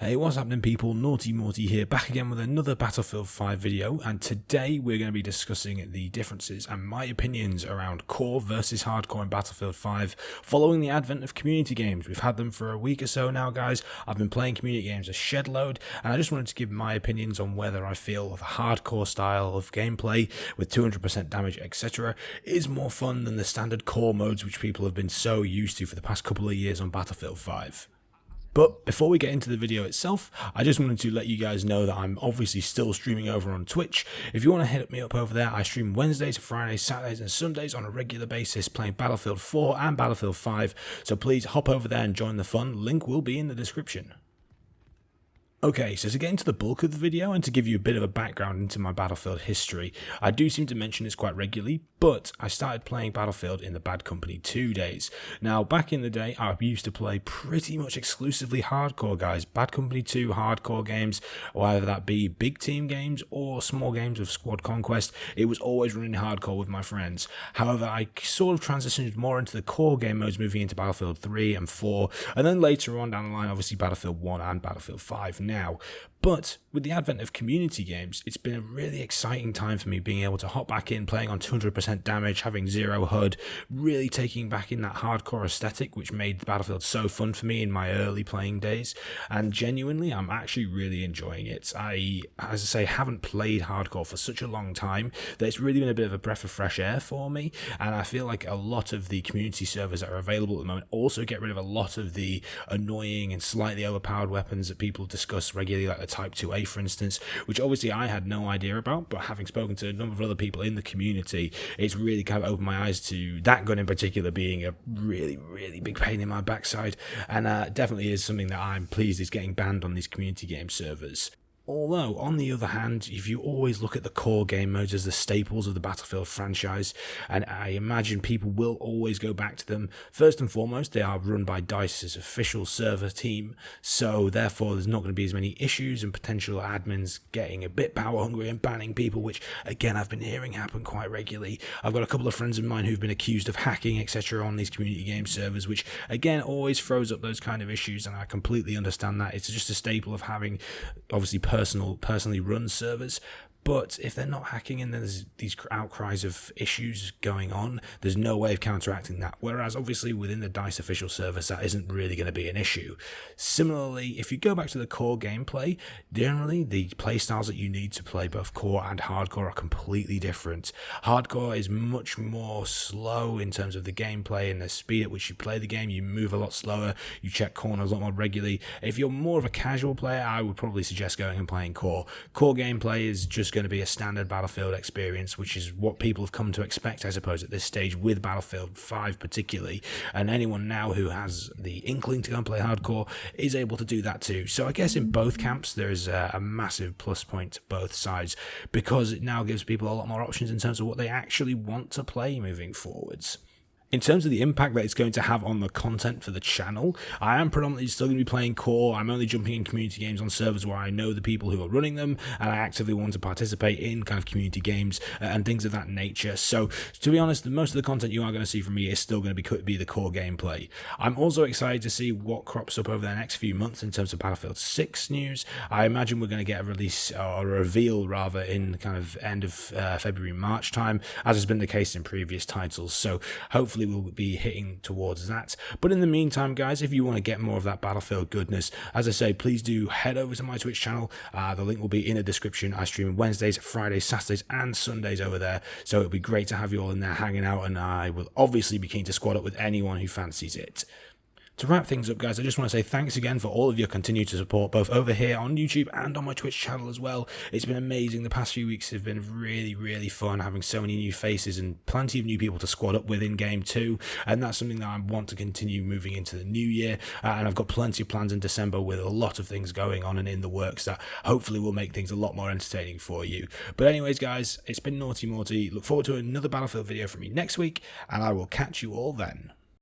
Hey, what's happening people, Naughty Morty here, back again with another Battlefield 5 video, and today we're going to be discussing the differences and my opinions around core versus hardcore in Battlefield 5 following the advent of community games. We've had them for a week or so now, guys. I've been playing community games a shed load, and I just wanted to give my opinions on whether I feel the hardcore style of gameplay with 200% damage, etc. is more fun than the standard core modes which people have been so used to for the past couple of years on Battlefield 5. But before we get into the video itself, I just wanted to let you guys know that I'm obviously still streaming over on Twitch. If you want to hit me up over there, I stream Wednesdays, Fridays, Saturdays and Sundays on a regular basis playing Battlefield 4 and Battlefield 5, so please hop over there and join the fun. Link will be in the description. Okay, so to get into the bulk of the video and to give you a bit of a background into my Battlefield history, I do seem to mention this quite regularly, but I started playing Battlefield in the Bad Company 2 days. Now, back in the day, I used to play pretty much exclusively hardcore, guys. Bad Company 2 hardcore games, whether that be big team games or small games of squad conquest, it was always running hardcore with my friends. However, I sort of transitioned more into the core game modes, moving into Battlefield 3 and 4, and then later on down the line, obviously Battlefield 1 and Battlefield 5 now. But with the advent of community games, it's been a really exciting time for me being able to hop back in, playing on 200% damage, having zero HUD, really taking back in that hardcore aesthetic which made Battlefield so fun for me in my early playing days, and genuinely I'm actually really enjoying it. I, as I say, haven't played hardcore for such a long time that it's really been a bit of a breath of fresh air for me, and I feel like a lot of the community servers that are available at the moment also get rid of a lot of the annoying and slightly overpowered weapons that people discuss regularly, like the Type 2A for instance, which obviously I had no idea about, but having spoken to a number of other people in the community, it's really kind of opened my eyes to that gun in particular being a really big pain in my backside, and definitely is something that I'm pleased is getting banned on these community game servers. Although, on the other hand, if you always look at the core game modes as the staples of the Battlefield franchise, and I imagine people will always go back to them, first and foremost, they are run by DICE's official server team, so therefore there's not going to be as many issues and potential admins getting a bit power hungry and banning people, which, again, I've been hearing happen quite regularly. I've got a couple of friends of mine who've been accused of hacking, etc. on these community game servers, which, again, always throws up those kind of issues, and I completely understand that. It's just a staple of having, obviously, personally run servers. But if they're not hacking and there's these outcries of issues going on, there's no way of counteracting that. Whereas obviously within the DICE official servers, that isn't really going to be an issue. Similarly, if you go back to the core gameplay, generally the playstyles that you need to play both core and hardcore are completely different. Hardcore is much more slow in terms of the gameplay and the speed at which you play the game. You move a lot slower, you check corners a lot more regularly. If you're more of a casual player, I would probably suggest going and playing core. Core gameplay is just going to be a standard Battlefield experience, which is what people have come to expect, I suppose, at this stage with Battlefield 5 particularly, and anyone now who has the inkling to go and play hardcore is able to do that too. So I guess in both camps there is a massive plus point to both sides, because it now gives people a lot more options in terms of what they actually want to play moving forwards. In terms of the impact that it's going to have on the content for the channel, I am predominantly still going to be playing core. I'm only jumping in community games on servers where I know the people who are running them, and I actively want to participate in kind of community games and things of that nature. So, to be honest, most of the content you are going to see from me is still going to be the core gameplay. I'm also excited to see what crops up over the next few months in terms of Battlefield 6 news. I imagine we're going to get a release, or a reveal rather, in kind of end of February, March time, as has been the case in previous titles. So, hopefully we'll be hitting towards that. But in the meantime, guys, if you want to get more of that Battlefield goodness, as I say, please do head over to my Twitch channel. The link will be in the description. I stream Wednesdays, Fridays, Saturdays and Sundays over there, so it'll be great to have you all in there hanging out, and I will obviously be keen to squad up with anyone who fancies it. To wrap things up, guys, I just want to say thanks again for all of your continued support, both over here on YouTube and on my Twitch channel as well. It's been amazing. The past few weeks have been really fun, having so many new faces and plenty of new people to squad up with in game too, and that's something that I want to continue moving into the new year, and I've got plenty of plans in December with a lot of things going on and in the works that hopefully will make things a lot more entertaining for you. But anyways, guys, it's been Naughty Morty. Look forward to another Battlefield video from me next week, and I will catch you all then.